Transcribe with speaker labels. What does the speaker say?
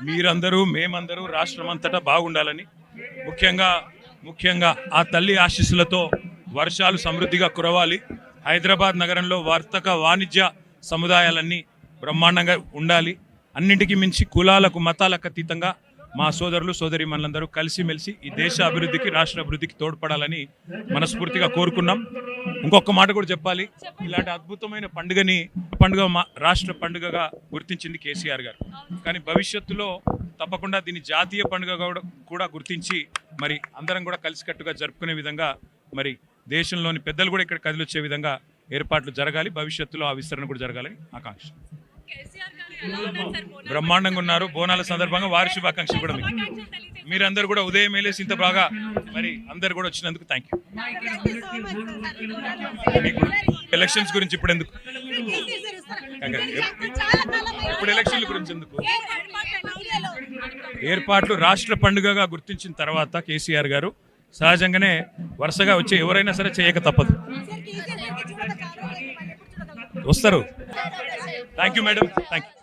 Speaker 1: మీరందరూ మేమందరూ రాష్ట్రం అంతటా బాగుండాలని ముఖ్యంగా ఆ తల్లి ఆశీస్సులతో వర్షాలు సమృద్ధిగా కురవాలి. హైదరాబాద్ నగరంలో వర్తక వాణిజ్య సముదాయాలన్నీ బ్రహ్మాండంగా ఉండాలి. అన్నింటికి మించి కులాలకు మతాలకు అతీతంగా మా సోదరులు సోదరీమణులందరూ కలిసిమెలిసి ఈ దేశ అభివృద్ధికి రాష్ట్ర అభివృద్ధికి తోడ్పడాలని మనస్ఫూర్తిగా కోరుకున్నాం. ఇంకొక మాట కూడా చెప్పాలి, ఇలాంటి అద్భుతమైన పండుగ మా రాష్ట్ర పండుగగా గుర్తించింది కేసీఆర్ గారు. కానీ భవిష్యత్తులో తప్పకుండా దీన్ని జాతీయ పండుగ కూడా గుర్తించి మరి అందరం కూడా కలిసికట్టుగా జరుపుకునే విధంగా మరి దేశంలోని పెద్దలు కూడా ఇక్కడ కదిలొచ్చే విధంగా ఏర్పాట్లు జరగాలి. భవిష్యత్తులో ఆ విస్తరణ కూడా జరగాలని ఆకాంక్ష. బ్రహ్మాండంగా ఉన్నారు. బోనాల సందర్భంగా వారి శుభాకాంక్షలు కూడా మీరందరూ కూడా ఉదయం మేలేసి ఇంత బాగా మరి అందరు కూడా వచ్చినందుకు థ్యాంక్ యూ. ఎలక్షన్స్ గురించి ఇప్పుడు ఎందుకు, ఇప్పుడు ఎలక్షన్ల గురించి ఎందుకు, ఏర్పాట్లు రాష్ట్ర పండుగగా గుర్తించిన తర్వాత కేసీఆర్ గారు సహజంగానే వరుసగా వచ్చి ఎవరైనా సరే చేయక తప్పదు. వస్తారు. Thank you madam, thank you.